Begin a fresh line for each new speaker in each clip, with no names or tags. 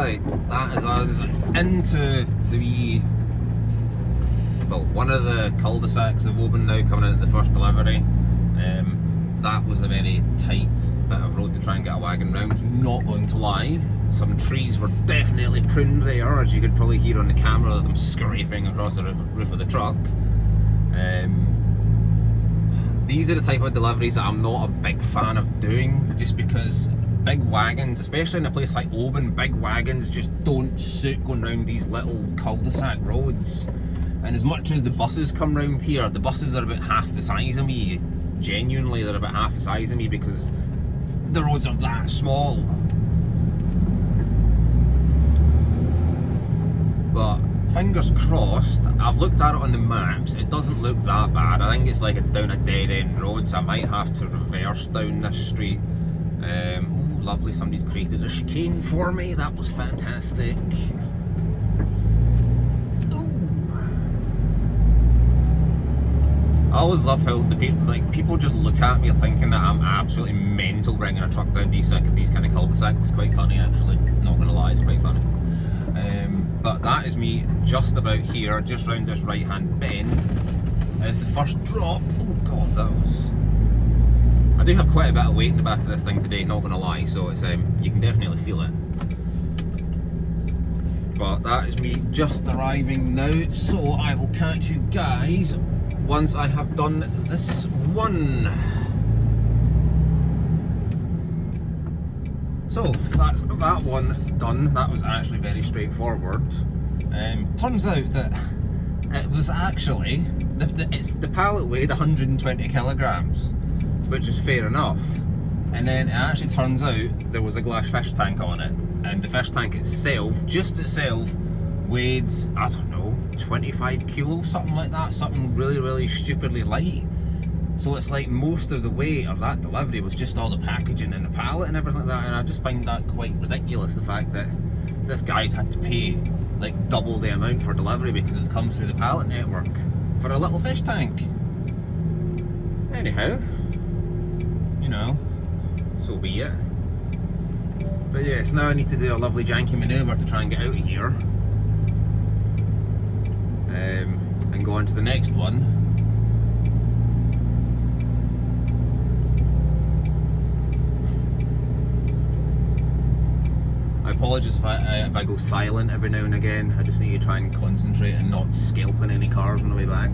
Right, that is us into the one of the cul-de-sacs of Oban now, coming in at the first delivery. That was a very tight bit of road to try and get a wagon round, not going to lie. Some trees were definitely pruned there, as you could probably hear on the camera of them scraping across the roof of the truck. These are the type of deliveries that I'm not a big fan of doing, just because big wagons, especially in a place like Oban, big wagons just don't suit going round these little cul-de-sac roads. And as much as the buses come round here, the buses are about half the size of me. Genuinely, they're about half the size of me because the roads are that small. But fingers crossed, I've looked at it on the maps, it doesn't look that bad. I think it's like down a dead end road, so I might have to reverse down this street. Oh, lovely, somebody's created a chicane for me, that was fantastic. I always love how people just look at me thinking that I'm absolutely mental bringing a truck down these kind of cul-de-sacs. It's quite funny actually, not gonna lie, it's quite funny. But that is me just about here, just round this right hand bend is the first drop. Oh god, that was... I do have quite a bit of weight in the back of this thing today, not gonna lie, so it's you can definitely feel it. But that is me just arriving now, so I will catch you guys once I have done this one. So that's that one done. That was actually very straightforward. Turns out that it was actually the pallet weighed 120 kilograms, which is fair enough. And then it actually turns out there was a glass fish tank on it, and the fish tank itself, just itself, weighed, I don't know, 25 kilos, something like that, something really stupidly light. So it's like most of the weight of that delivery was just all the packaging and the pallet and everything like that, and I just find that quite ridiculous, the fact that this guy's had to pay like double the amount for delivery because it's come through the pallet network for a little fish tank. Anyhow, you know, so be it. But yes, now I need to do a lovely janky manoeuvre to try and get out of here. And go on to the next one. I apologise if I go silent every now and again. I just need to try and concentrate and not scalping any cars on the way back.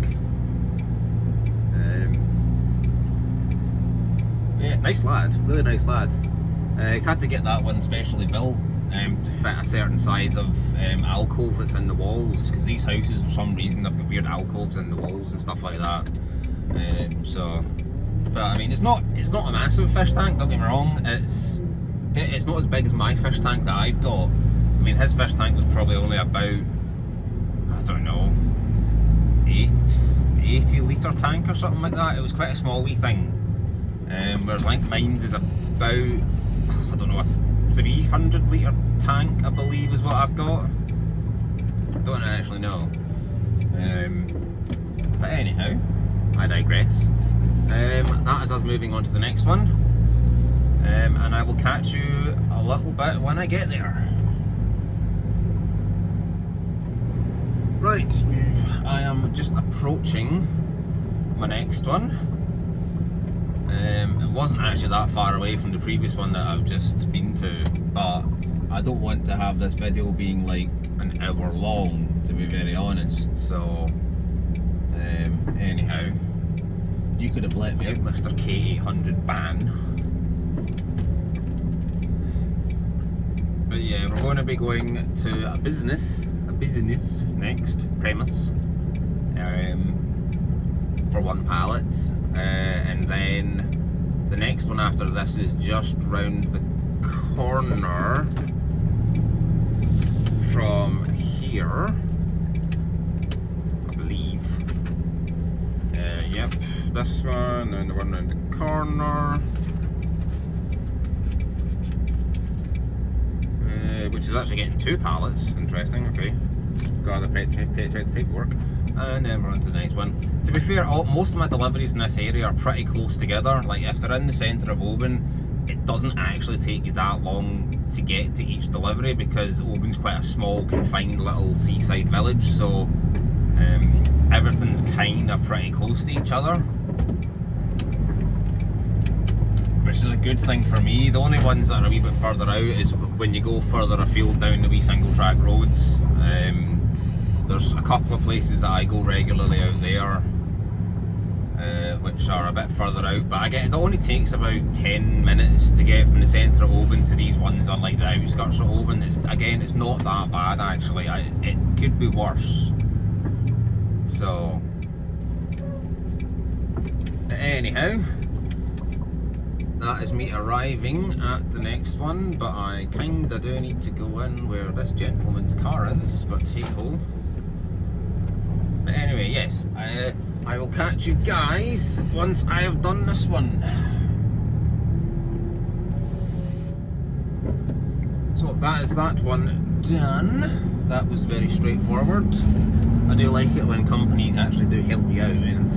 Yeah, nice lad, really nice lad. He's had to get that one specially built to fit a certain size of alcove that's in the walls, because these houses for some reason they've got weird alcoves in the walls and stuff like that. But I mean, it's not a massive fish tank, don't get me wrong. It's not as big as my fish tank that I've got. I mean, his fish tank was probably only about, I don't know, 80 litre tank or something like that. It was quite a small wee thing. Whereas I think mine's is about, I don't know, a 300 litre tank, I believe, is what I've got. I don't actually know. But anyhow, I digress. That is us moving on to the next one. And I will catch you a little bit when I get there. Right, I am just approaching my next one. It wasn't actually that far away from the previous one that I've just been to, but I don't want to have this video being like an hour long, to be very honest, so anyhow, you could have let me out, Mr. K800 ban. But yeah, we're going to be going to a business next, premise, for one pallet. And then the next one after this is just round the corner from here, I believe. Yep, this one, and the one round the corner, which is actually getting 2 pallets. Interesting. Okay, got the paperwork. And then we're on to the next one. To be fair, most of my deliveries in this area are pretty close together. Like if they're in the centre of Oban, it doesn't actually take you that long to get to each delivery, because Oban's quite a small, confined little seaside village, so everything's kind of pretty close to each other, which is a good thing for me. The only ones that are a wee bit further out is when you go further afield down the wee single track roads. There's a couple of places that I go regularly out there, which are a bit further out, but it only takes about 10 minutes to get from the centre of Oban to these ones on like the outskirts of Oban. It's not that bad actually. It could be worse. So anyhow, that is me arriving at the next one, but I kinda do need to go in where this gentleman's car is, but hey ho. But anyway, yes, I will catch you guys once I have done this one. So that is that one done. That was very straightforward. I do like it when companies actually do help you out and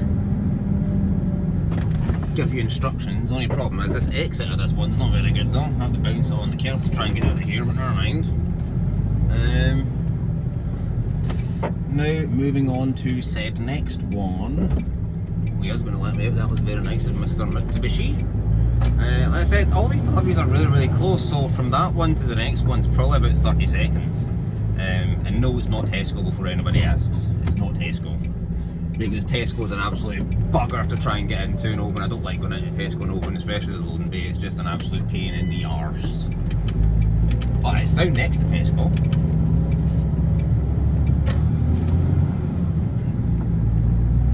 give you instructions. The only problem is this exit of this one's not very good though. I have to bounce it on the curb to try and get out of here, but never mind. Now moving on to said next one. He was going to let me out. That was very nice of Mr. Mitsubishi. Like I said, all these deliveries are really close, so from that one to the next one's probably about 30 seconds. And no, it's not Tesco before anybody asks. It's not Tesco. Because Tesco's an absolute bugger to try and get into in Oban. I don't like going into Tesco in Oban, especially the loading bay. It's just an absolute pain in the arse. But it's down next to Tesco.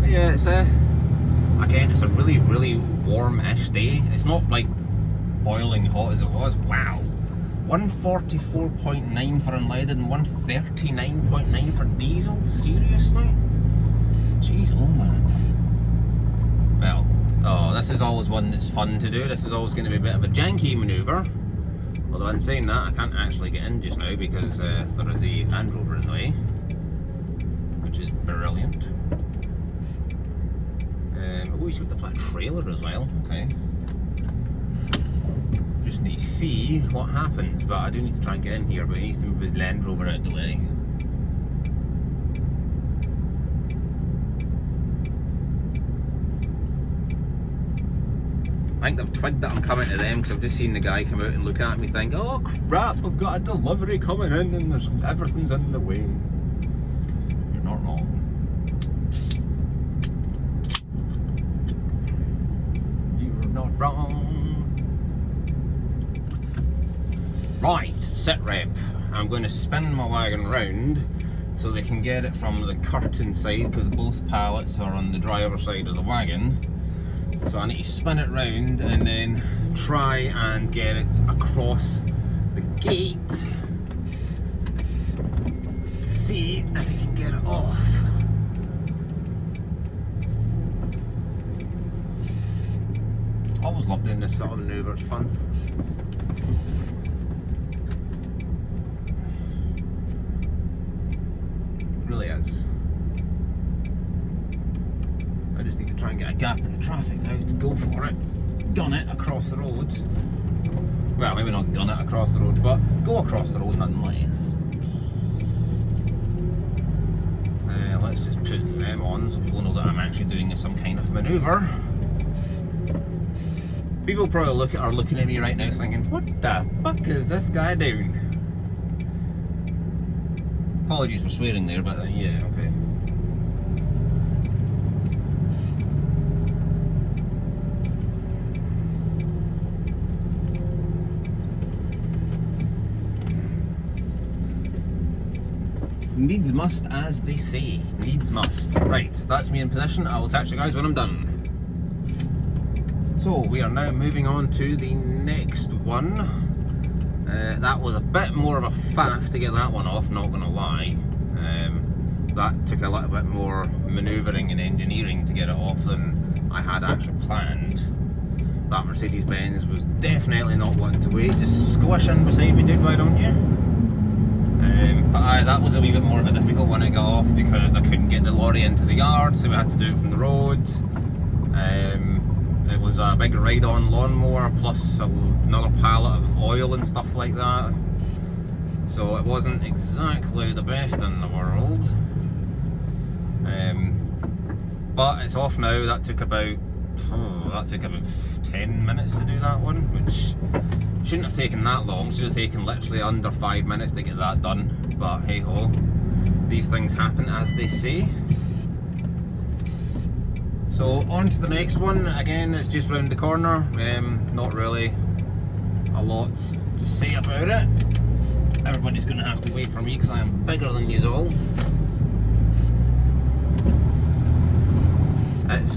But yeah, it's again, it's a really warm-ish day. It's not like boiling hot as it was. Wow. 144.9 for unleaded and 139.9 for diesel? Seriously? Jeez, oh man. Well, this is always one that's fun to do. This is always going to be a bit of a janky manoeuvre. Although in saying that, I can't actually get in just now because there is a Land Rover in the way, which is brilliant. Oh, he's got to put a trailer as well. Okay. Just need to see what happens, but I do need to try and get in here, but he needs to move his Land Rover out of the way. I think they've twigged that I'm coming to them, because I've just seen the guy come out and look at me think, oh crap, we've got a delivery coming in and everything's in the way. You're not wrong. You're not wrong. Right, sit rep. I'm going to spin my wagon round so they can get it from the curtain side, because both pallets are on the driver's side of the wagon. So I need to spin it round and then try and get it across the gate. See if I can get it off. Always love doing this sort of manoeuvre, it's fun. It really is. I just need to try and get a gap in the traffic now to go for it. Gun it across the road. Well, maybe not gun it across the road, but go across the road nonetheless. Let's just put them on so people know that I'm actually doing some kind of manoeuvre. People probably are looking at me right now thinking, what the fuck is this guy doing? Apologies for swearing there, but yeah, okay. Needs must, as they say. Needs must. Right, that's me in position. I will catch you guys when I'm done. So, we are now moving on to the next one. That was a bit more of a faff to get that one off, not gonna lie. That took a little bit more manoeuvring and engineering to get it off than I had actually planned. That Mercedes-Benz was definitely not wanting to wait. Just squish in beside me, dude, why don't you? But that was a wee bit more of a difficult one to get off because I couldn't get the lorry into the yard, so we had to do it from the road. It was a big ride-on lawnmower plus another pallet of oil and stuff like that. So it wasn't exactly the best in the world. But it's off now. That took about 10 minutes to do that one, which shouldn't have taken that long. Should have taken literally under 5 minutes to get that done. But hey ho, these things happen, as they say. So on to the next one. Again, it's just round the corner. Not really a lot to say about it. Everybody's going to have to wait for me because I am bigger than you all. It's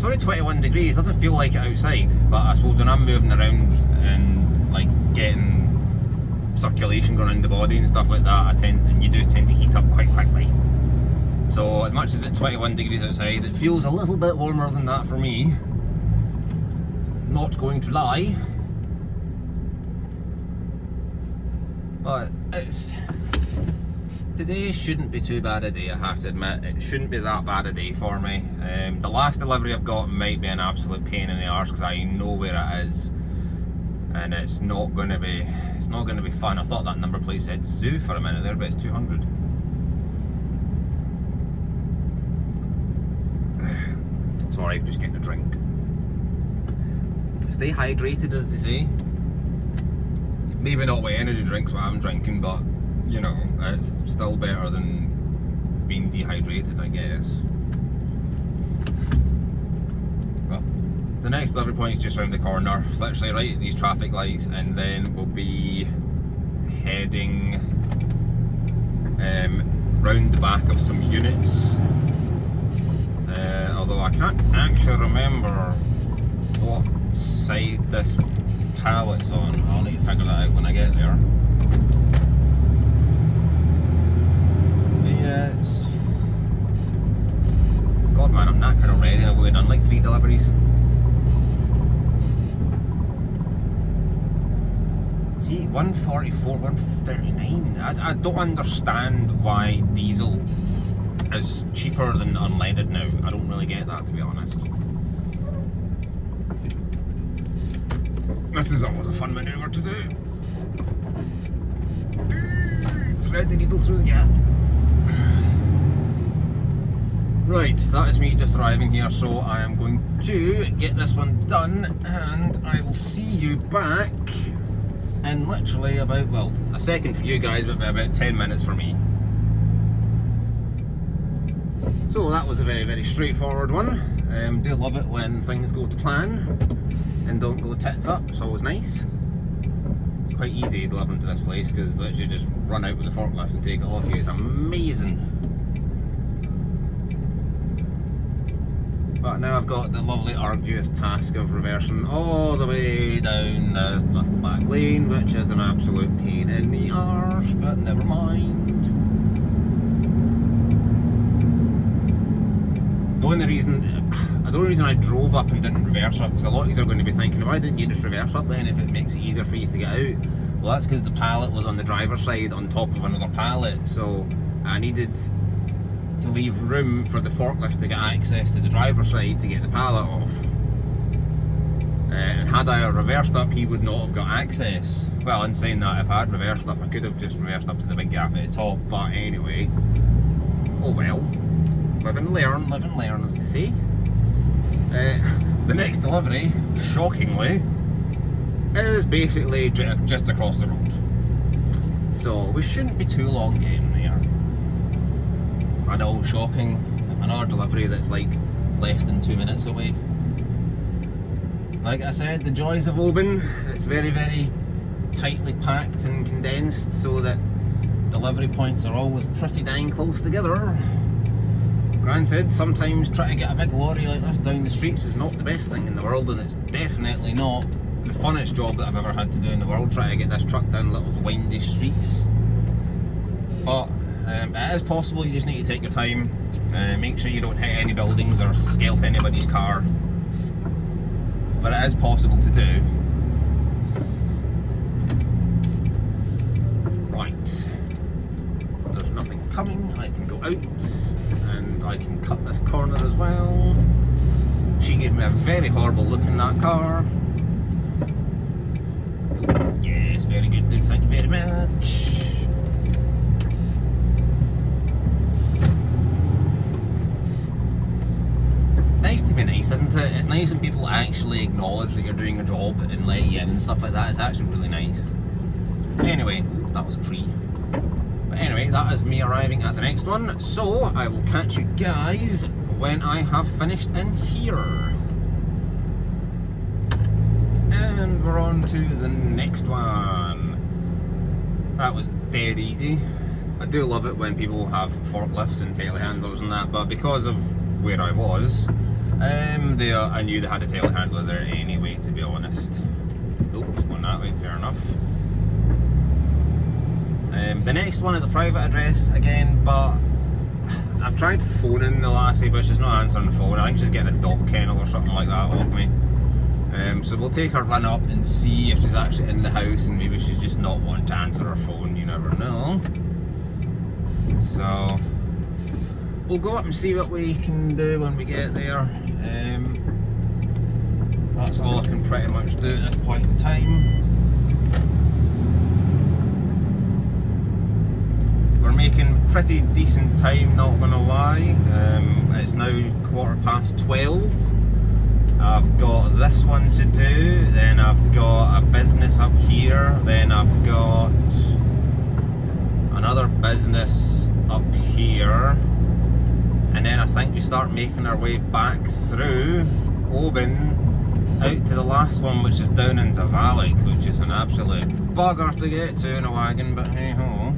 only 21 degrees, doesn't feel like it outside, but I suppose when I'm moving around and like getting circulation going around the body and stuff like that, you do tend to heat up quite quickly. So as much as it's 21 degrees outside, it feels a little bit warmer than that for me. Not going to lie. But today shouldn't be too bad a day, I have to admit. It shouldn't be that bad a day for me. The last delivery I've got might be an absolute pain in the arse because I know where it is, and it's not going to be fun. I thought that number plate said Zoo for a minute there, but it's 200. Sorry, just getting a drink. Stay hydrated, as they say. Maybe not with energy drinks what I'm drinking, but you know, it's still better than being dehydrated, I guess. Well, the next delivery point is just around the corner, literally right at these traffic lights, and then we'll be heading round the back of some units. Although I can't actually remember what side this pallet's on. I'll need to figure that out when I get there. Yeah, God man, I'm knackered already and I've only done like 3 deliveries. See, 144, 139. I don't understand why diesel is cheaper than unleaded now. I don't really get that, to be honest. This is always a fun manoeuvre to do. Thread the needle through the gap. Right, that is me just arriving here, so I am going to get this one done and I will see you back in literally about, well, a second for you guys, but about 10 minutes for me. So that was a very, very straightforward one. Do love it when things go to plan and don't go tits up, it's always nice. It's quite easy delivering to this place because literally just run out with the forklift and take it off you. It's amazing. But now I've got the lovely arduous task of reversing all the way down this little back lane, which is an absolute pain in the arse, but never mind. The only reason I drove up and didn't reverse up, because a lot of you are going to be thinking, why didn't you just reverse up then if it makes it easier for you to get out? Well, that's because the pallet was on the driver's side on top of another pallet, so I needed to leave room for the forklift to get access to the driver's side to get the pallet off. And had I reversed up, he would not have got access. Well, in saying that, if I had reversed up, I could have just reversed up to the big gap at the top, but anyway, oh well. Live and learn, as they say. The next delivery, shockingly, is basically just across the road. So we shouldn't be too long getting there. I know, shocking. Another delivery that's like less than 2 minutes away. Like I said, the joys of Oban. It's very, very tightly packed and condensed so that delivery points are always pretty dang close together. Granted, sometimes trying to get a big lorry like this down the streets is not the best thing in the world, and it's definitely not the funnest job that I've ever had to do in the world, trying to get this truck down little windy streets. But it is possible, you just need to take your time, make sure you don't hit any buildings or scalp anybody's car. But it is possible to do. Right. There's nothing coming, I can go out. And I can cut this corner as well. She gave me a very horrible look in that car. Yes, very good, dude. Thank you very much. Nice to be nice, isn't it? It's nice when people actually acknowledge that you're doing a job and let you in and stuff like that. It's actually really nice. Anyway, that was a tree. But anyway, that is me arriving at the next one. So I will catch you guys when I have finished in here. And we're on to the next one. That was dead easy. I do love it when people have forklifts and telehandlers and that, but because of where I was, I knew they had a telehandler there anyway, to be honest. Oops, going that way, fair enough. The next one is a private address again, but I've tried phoning the lassie, but she's not answering the phone. I think she's getting a dog kennel or something like that off me. So we'll take her run up and see if she's actually in the house, and maybe she's just not wanting to answer her phone, you never know. So we'll go up and see what we can do when we get there. That's all I can pretty much do at this point in time. We're making pretty decent time, not gonna lie. It's now 12:15. I've got this one to do, then I've got a business up here, then I've got another business up here, and then I think we start making our way back through Oban out to the last one, which is down in Deliveries, which is an absolute bugger to get to in a wagon, but hey ho.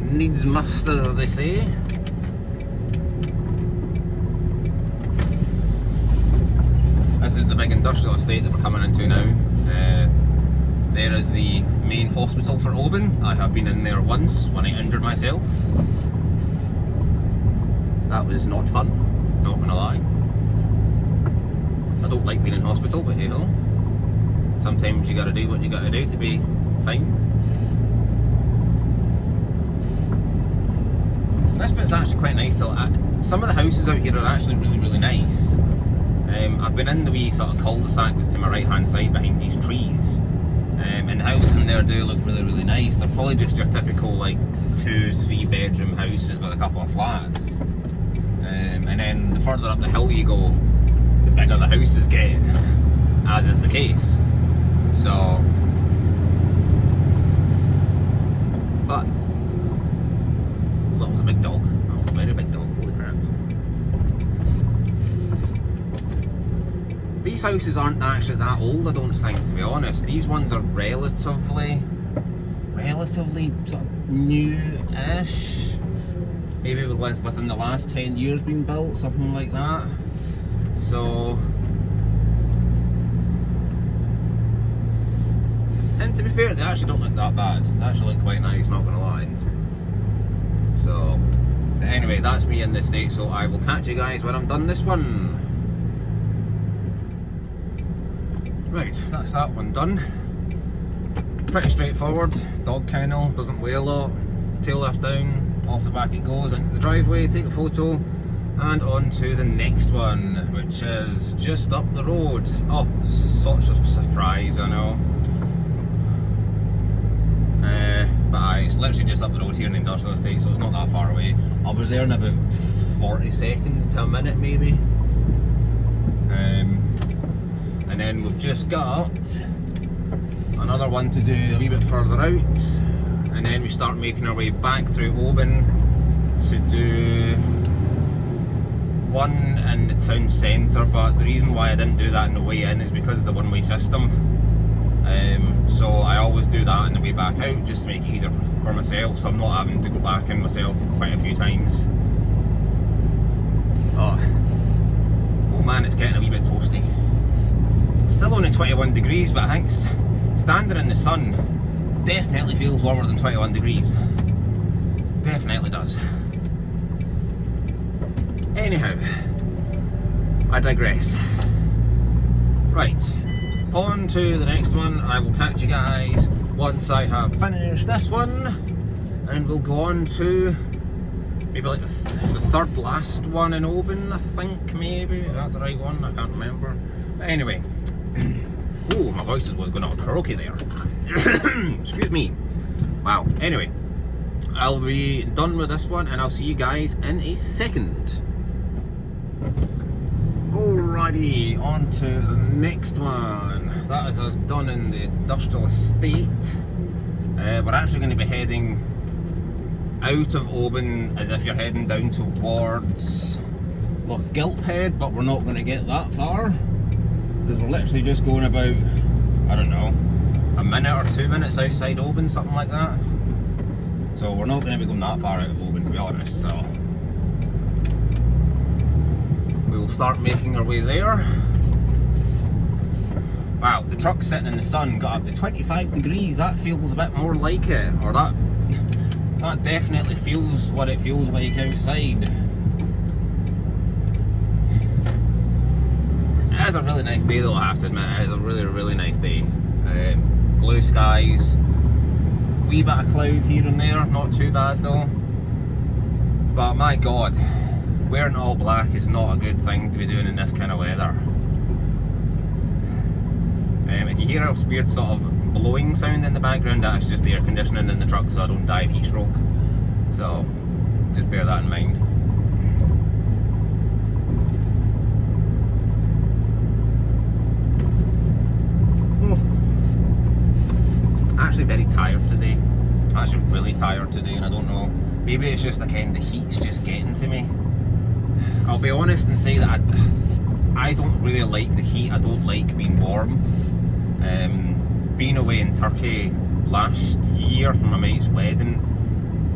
Needs must, as they say. This is the big industrial estate that we're coming into now. There is the main hospital for Oban. I have been in there once when I injured myself. That was not fun, not gonna lie. I don't like being in hospital, but hey ho. Sometimes you gotta do what you gotta do to be fine. This bit's actually quite nice. Some of the houses out here are actually really, really nice. I've been in the wee sort of cul-de-sac that's to my right hand side behind these trees. And the houses in there do look really, really nice. They're probably just your typical like 2-3 bedroom houses with a couple of flats. And then the further up the hill you go, the bigger the houses get, as is the case. So, but that was a big dog. That was a very big dog. Holy crap. These houses aren't actually that old, I don't think, to be honest. These ones are relatively sort of new-ish. Maybe within the last 10 years being built, something like that. So, and to be fair, they actually don't look that bad. They actually look quite nice, not gonna lie. So, anyway, that's me in this state, so I will catch you guys when I'm done this one. Right, that's that one done. Pretty straightforward. Dog kennel, doesn't weigh a lot. Tail lift down, off the back it goes into the driveway, take a photo, and on to the next one, which is just up the road. Oh, such a surprise, I know. But it's literally just up the road here in the industrial estate, so it's not that far away. I'll be there in about 40 seconds to a minute maybe. And then we've just got another one to do a wee bit further out, and then we start making our way back through Oban to do one in the town centre. But the reason why I didn't do that on the way in is because of the one-way system. So I always do that on the way back out just to make it easier for myself, so I'm not having to go back in myself quite a few times. Oh man, it's getting a wee bit toasty. Still only 21 degrees, but I think standing in the sun definitely feels warmer than 21 degrees. Definitely does. Anyhow, I digress. Right, on to the next one. I will catch you guys once I have finished this one, and we'll go on to maybe like the third last one in Oban, I think, maybe. Is that the right one? I can't remember. But anyway. Oh, my voice is going on karaoke there. Excuse me. Wow. Anyway, I'll be done with this one and I'll see you guys in a second. Alrighty, on to the next one. That is us done in the industrial estate. We're actually going to be heading out of Oban as if you're heading down towards Gilthead, but we're not going to get that far because we're literally just going about, I don't know, a minute or 2 minutes outside Oban, something like that. So we're not going to be going that far out of Oban, to be honest. So we'll start making our way there. Wow, the truck sitting in the sun got up to 25 degrees. That feels a bit more like it, or that definitely feels what it feels like outside. It is a really nice day though, I have to admit. It is a really, really nice day. Blue skies, wee bit of cloud here and there, not too bad though. But my god, wearing all black is not a good thing to be doing in this kind of weather. If you hear a weird sort of blowing sound in the background, that's just the air conditioning in the truck so I don't die of heat stroke. So just bear that in mind. Actually very tired today. Actually really tired today, and I don't know, maybe it's just again the heat's just getting to me. I'll be honest and say that I don't really like the heat. I don't like being warm. Being away in Turkey last year for my mate's wedding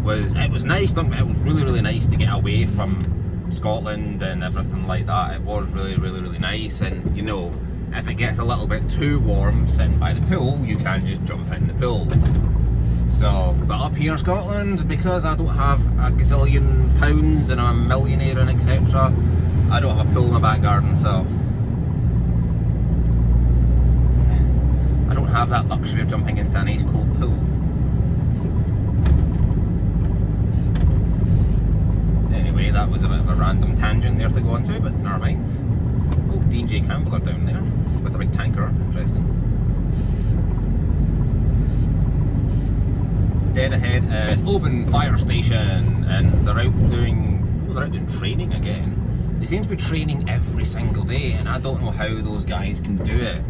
was nice. Don't get me, it was really, really nice to get away from Scotland and everything like that. It was really, really, really nice. And you know, if it gets a little bit too warm sitting by the pool, you can just jump in the pool. So, but up here in Scotland, because I don't have a gazillion pounds and I'm a millionaire and etc., I don't have a pool in my back garden, so I don't have that luxury of jumping into an ice cold pool. Anyway, that was a bit of a random tangent there to go on to, but never mind. Oh, D&J Campbell are down there with a big tanker, interesting. Dead ahead is Oban Fire Station, and they're out doing training again. They seem to be training every single day, and I don't know how those guys can do it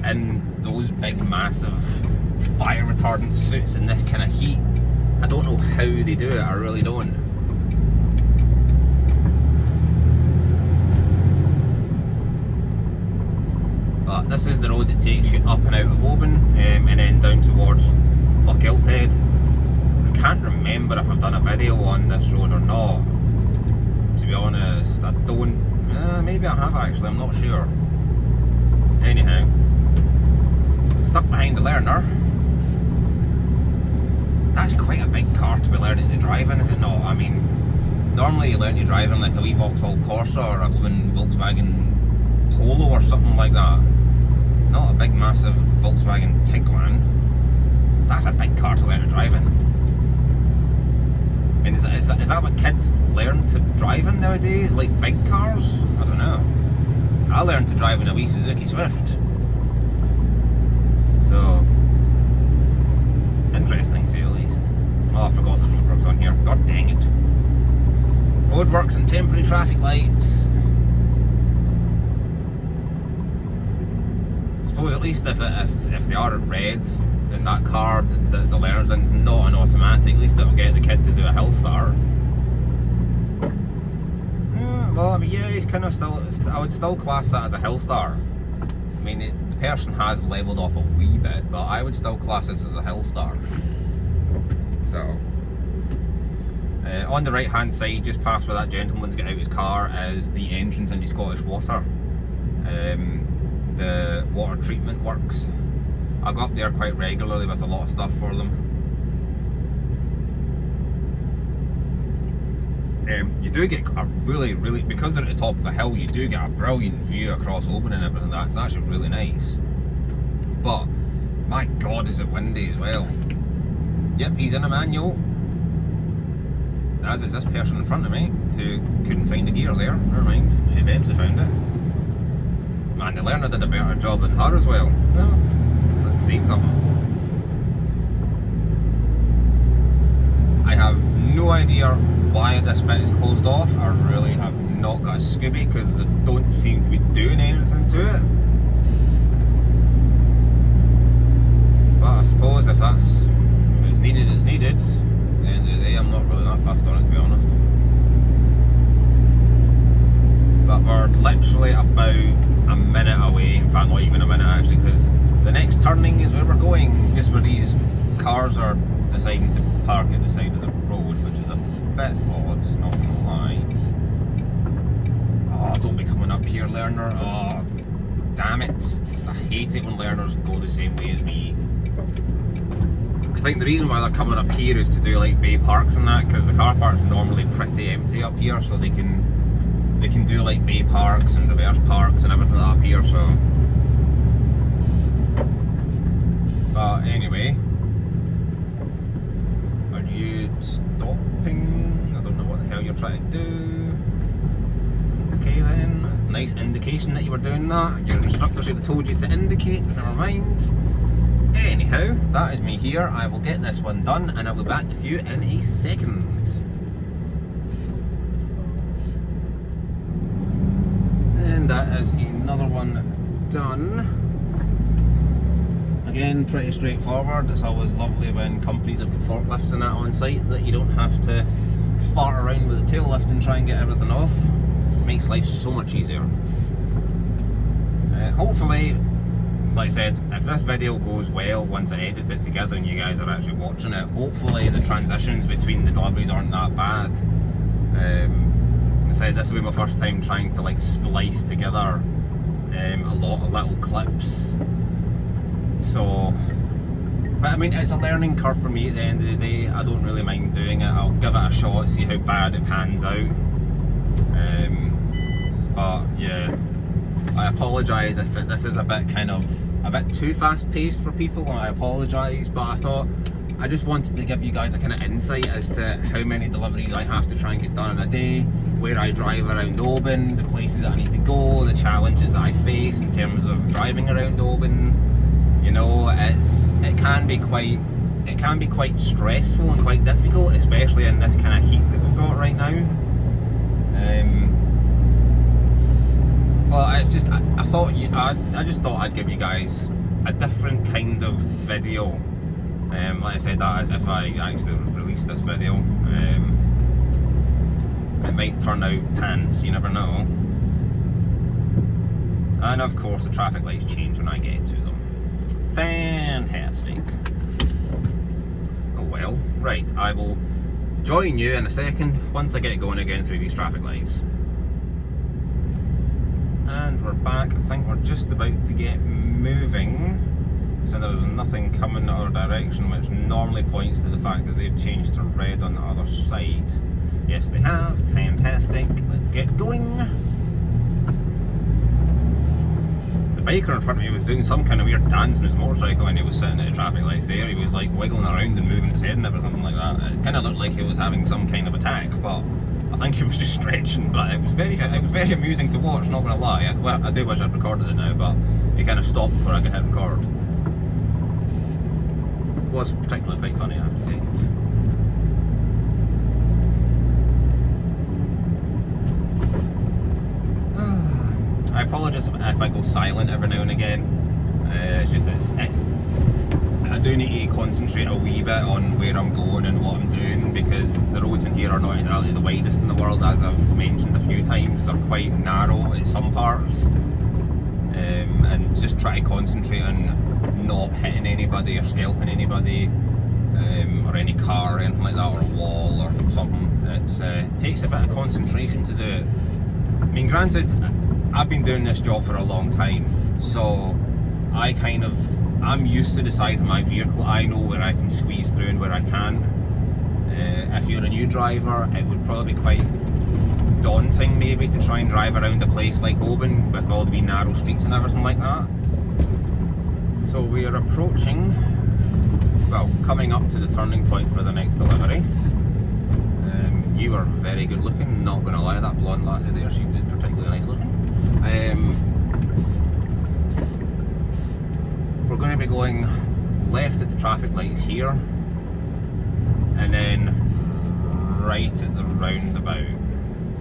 in those big massive fire retardant suits in this kind of heat. I don't know how they do it, I really don't. But this is the road that takes you up and out of Oban, and then down towards Gilthead. I can't remember if I've done a video on this road or not, to be honest. I don't, maybe I have actually, I'm not sure. Anyhow, stuck behind the learner. That's quite a big car to be learning to drive in, is it not? I mean, normally you learn to drive in like a wee Vauxhall Corsa or a Volkswagen Polo or something like that. Not a big massive Volkswagen Tiguan. That's a big car to learn to drive in. I mean, is that what kids learn to drive in nowadays? Like big cars? I don't know. I learned to drive in a wee Suzuki Swift. So, interesting to say the least. Oh, I forgot the roadworks on here. God dang it. Roadworks and temporary traffic lights. I suppose at least if they are at red, then that car the learner's in is not an automatic. At least it'll get the kid to do a hill start. Well, I mean, yeah, he's kind of still, I would still class that as a hill start. I mean, the person has levelled off a wee bit, but I would still class this as a hill start. So, on the right hand side, just past where that gentleman's got out his car, is the entrance into Scottish Water. The water treatment works. I go up there quite regularly with a lot of stuff for them. You do get a really, because they're at the top of a hill, you do get a brilliant view across Oban and everything. That's actually really nice. But my god, is it windy as well. Yep, he's in a manual. as is this person in front of me who couldn't find the gear there. Never mind, she eventually found it. Man, the learner did a better job than her as well. No, that's saying something. I have no idea why this bit is closed off. I really have not got a Scooby because they don't seem to be doing anything to it. But I suppose if it's needed, it's needed. At the end of the day, I'm not really that fast on it, to be honest. But we're literally about a minute away, in fact not even a minute actually, because the next turning is where we're going, just where these cars are deciding to park at the side of the road, which is a bit odd, not gonna lie. Oh, don't be coming up here, learner. Oh, damn it. I hate it when learners go the same way as me. I think the reason why they're coming up here is to do like bay parks and that, because the car park's normally pretty empty up here, so they can do like bay parks and reverse parks and everything up here, so. But anyway, are you stopping? I don't know what the hell you're trying to do. Okay then, nice indication that you were doing that. Your instructor should have told you to indicate, but never mind. Anyhow, that is me here. I will get this one done and I'll be back with you in a second. And that is another one done. Again, pretty straightforward. It's always lovely when companies have got forklifts and that on site that you don't have to fart around with the tail lift and try and get everything off. Makes life so much easier. Hopefully, like I said, if this video goes well once I edit it together and you guys are actually watching it, hopefully the transitions between the deliveries aren't that bad. I said this will be my first time trying to like splice together a lot of little clips. So, but I mean, it's a learning curve for me at the end of the day. I don't really mind doing it. I'll give it a shot, see how bad it pans out. But yeah, I apologise if this is a bit too fast paced for people. I apologise, but I thought I just wanted to give you guys a kind of insight as to how many deliveries I have to try and get done in a day, where I drive around Oban, the places that I need to go, the challenges that I face in terms of driving around Oban. You know, it can be quite stressful and quite difficult, especially in this kind of heat that we've got right now. But it's just I just thought I'd give you guys a different kind of video. Like I said, that as if I actually released this video. It might turn out pants, you never know. And of course the traffic lights change when I get to them. Fantastic. Oh well. Right, I will join you in a second once I get going again through these traffic lights. And we're back. I think we're just about to get moving. So there's nothing coming in our direction, which normally points to the fact that they've changed to red on the other side. Yes, they have. Fantastic. Let's get going. The biker in front of me was doing some kind of weird dance on his motorcycle when he was sitting at the traffic lights there. He was like wiggling around and moving his head and everything like that. It kind of looked like he was having some kind of attack, but I think he was just stretching. But it was very amusing to watch, not gonna lie. Well, I do wish I'd recorded it now, but he kind of stopped before I could hit record. It was particularly quite funny, I have to say. I apologise if I go silent every now and again. It's just I do need to concentrate a wee bit on where I'm going and what I'm doing, because the roads in here are not exactly the widest in the world, as I've mentioned a few times. They're quite narrow in some parts, and just try to concentrate on not hitting anybody or scalping anybody, or any car or anything like that, or a wall or something. It takes a bit of concentration to do it. I mean, granted, I've been doing this job for a long time, so I'm used to the size of my vehicle. I know where I can squeeze through and where I can't. If you're a new driver, it would probably be quite daunting maybe to try and drive around a place like Oban with all the wee narrow streets and everything like that. So we are approaching, well, coming up to the turning point for the next delivery. you were very good looking, not going to lie. That blonde lassie there, she was particularly nice looking. We're going to be going left at the traffic lights here, and then right at the roundabout.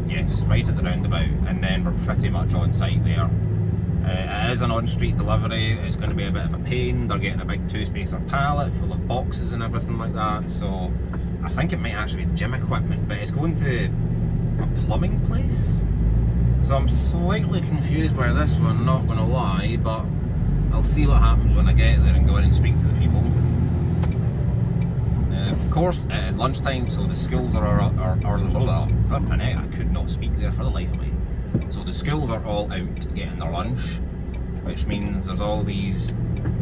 Yes, right at the roundabout, and then we're pretty much on site there. It is an on-street delivery. It's going to be a bit of a pain. They're getting a big 2-spacer pallet full of boxes and everything like that, so I think it might actually be gym equipment, but it's going to a plumbing place. So I'm slightly confused by this one, not going to lie, but I'll see what happens when I get there and go in and speak to the people. Of course, it is lunchtime, so the schools I could not speak there for the life of me. So the schools are all out getting their lunch, which means there's all these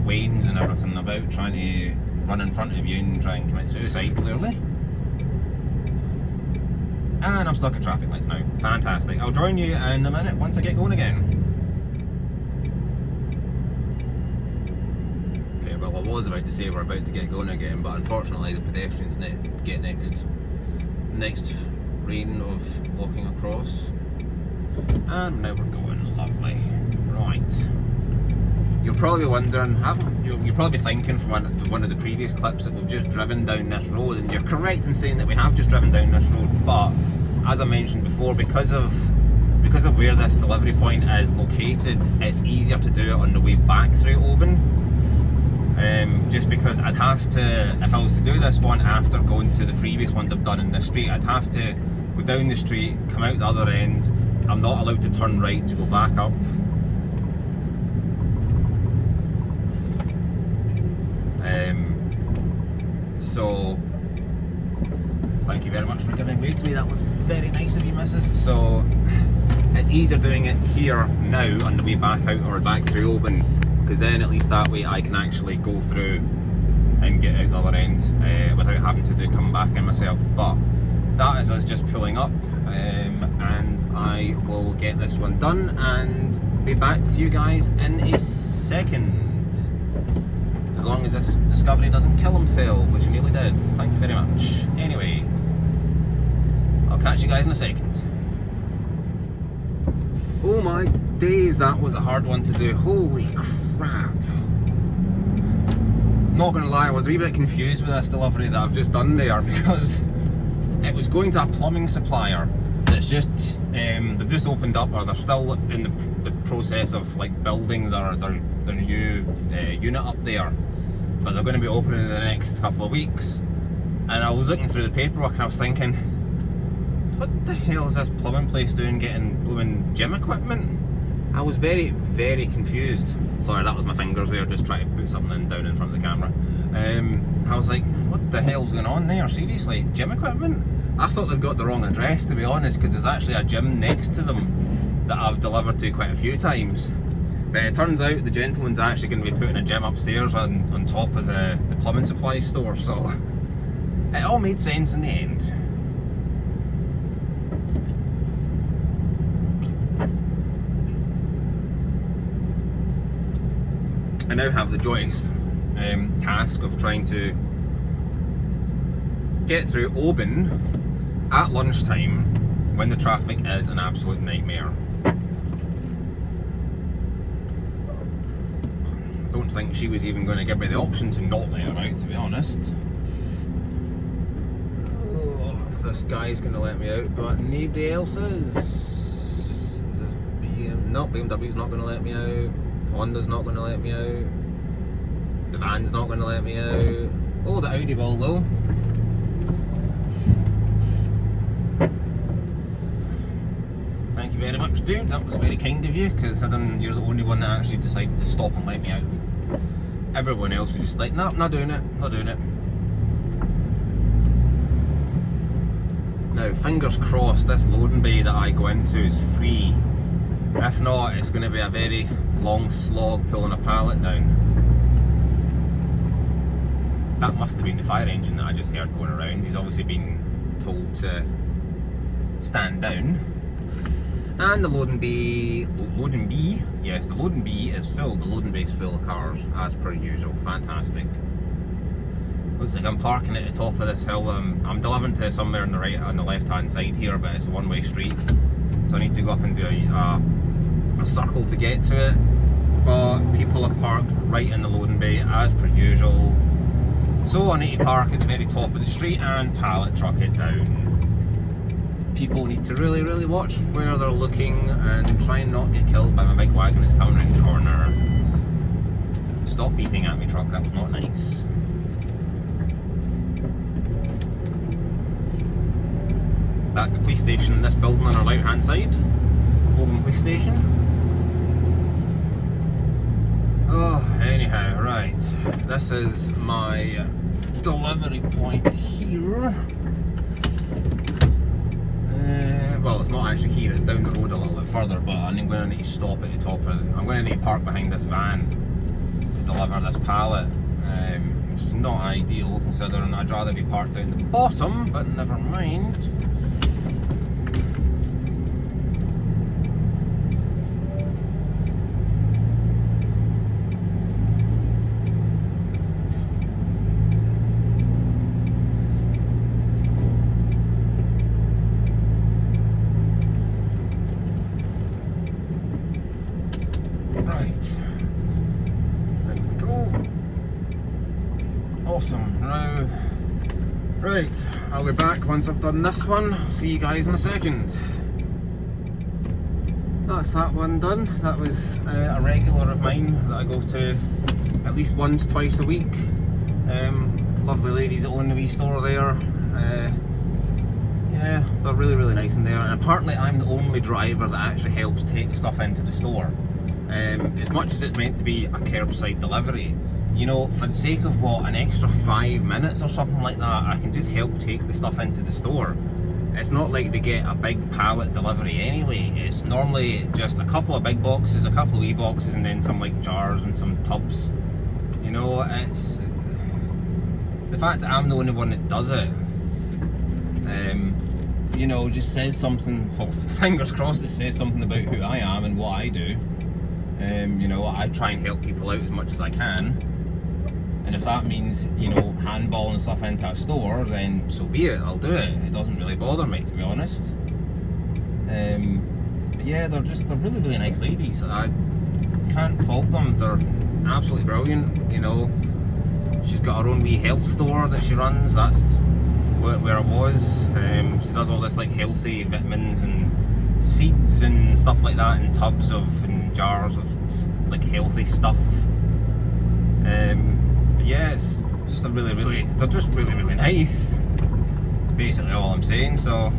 wains and everything about trying to run in front of you and try and commit suicide, clearly. And I'm stuck at traffic lights now. Fantastic. I'll join you in a minute once I get going again. Okay, well, I was about to say we're about to get going again, but unfortunately the pedestrians get next lane of walking across. And now we're going. Lovely. Right. You'll probably be wondering, you'll probably be thinking from one of the previous clips that we've just driven down this road, and you're correct in saying that we have just driven down this road, but as I mentioned before, because of where this delivery point is located, it's easier to do it on the way back through Oban. Just because I'd have to, if I was to do this one after going to the previous ones I've done in this street, I'd have to go down the street, come out the other end. I'm not allowed to turn right to go back up. So thank you very much for giving way to me. That was very nice of you, missus. So it's easier doing it here now on the way back out or back through Oban, because then at least that way I can actually go through and get out the other end without having to come back in myself. But that is us just pulling up, and I will get this one done and be back with you guys in a second. As long as this Discovery doesn't kill himself, which he nearly did. Thank you very much. Anyway, I'll catch you guys in a second. Oh my days, that was a hard one to do. Holy crap. Not gonna lie, I was a wee bit confused with this delivery that I've just done there, because it was going to a plumbing supplier that's just, they've just opened up, or they're still in the process of like building their new unit up there. But they're going to be opening in the next couple of weeks. And I was looking through the paperwork and I was thinking, what the hell is this plumbing place doing getting blooming gym equipment? I was very, very confused. Sorry, that was my fingers there, just trying to put something down in front of the camera. I was like, what the hell's going on there? Seriously, gym equipment? I thought they'd got the wrong address, to be honest, because there's actually a gym next to them that I've delivered to quite a few times. But it turns out the gentleman's actually going to be putting a gym upstairs on top of the plumbing supply store, so it all made sense in the end. I now have the joyous task of trying to get through Oban at lunchtime when the traffic is an absolute nightmare. Don't think she was even going to give me the option to not let her out, to be honest. Oh, this guy's going to let me out, but nobody else is. Is this BMW's not going to let me out. Honda's not going to let me out. The van's not going to let me out. Oh, the Audi will though. Thank you very much, dude. That was very kind of you, considering you're the only one that actually decided to stop and let me out. Everyone else was just like, nah, not doing it, not doing it. Now, fingers crossed, this loading bay that I go into is free. If not, it's going to be a very long slog pulling a pallet down. That must have been the fire engine that I just heard going around. He's obviously been told to stand down. And the loading bay, yes, the loading bay is full. The loading bay is full of cars, as per usual. Fantastic. Looks like I'm parking at the top of this hill. I'm delivering to somewhere on the left hand side here, but it's a one-way street, so I need to go up and do a circle to get to it. But people have parked right in the loading bay as per usual, so I need to park at the very top of the street and pallet truck it down. People need to really watch where they're looking and try and not get killed by my big wagon that's coming around the corner. Stop beeping at me, truck, that was not nice. That's the police station in this building on our right hand side. Oban police station. Oh, anyhow, right. This is my delivery point here. Well, it's not actually here, it's down the road a little bit further, but I'm going to need to stop at the top of I'm going to need to park behind this van to deliver this pallet, which is not ideal considering I'd rather be parked down the bottom, but never mind. Right, there we go. Awesome. Now, right, I'll be back once I've done this one. See you guys in a second. That's that one done. That was a regular of mine that I go to at least once, twice a week. Lovely ladies that own the wee store there. Yeah, they're really nice in there. And apparently I'm the only driver that actually helps take the stuff into the store. As much as it's meant to be a curbside delivery, you know, for the sake of what, an extra 5 minutes or something like that, I can just help take the stuff into the store. It's not like they get a big pallet delivery anyway. It's normally just a couple of big boxes, a couple of wee boxes, and then some like jars and some tubs. You know, it's the fact that I'm the only one that does it. You know, just says something. Well, fingers crossed, it says something about who I am and what I do. You know, I try and help people out as much as I can, and if that means, you know, handballing stuff into a store, then so be it, I'll do it. It doesn't really bother me, to be honest. But yeah, they're really nice ladies. I can't fault them. They're absolutely brilliant. You know, she's got her own wee health store that she runs. That's where it was. She does all this like healthy vitamins and seeds and stuff like that in tubs of and jars of like healthy stuff. But yeah, it's just they're just really nice. Basically all I'm saying. So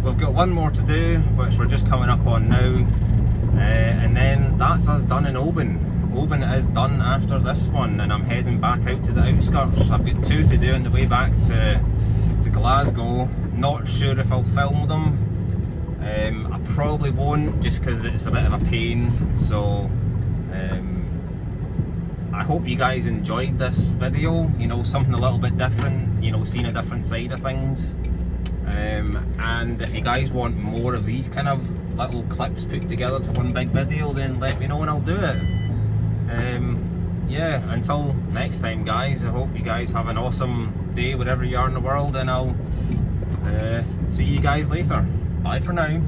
we've got one more to do, which we're just coming up on now, and then that's us done in Oban. Oban is done after this one, and I'm heading back out to the outskirts. I've got 2 to do on the way back to Glasgow. Not sure if I'll film them. I probably won't, just because it's a bit of a pain. So I hope you guys enjoyed this video. You know, something a little bit different. You know, seeing a different side of things. And if you guys want more of these kind of little clips put together to one big video, then let me know and I'll do it. Yeah, until next time guys, I hope you guys have an awesome day wherever you are in the world, and I'll see you guys later. Bye for now.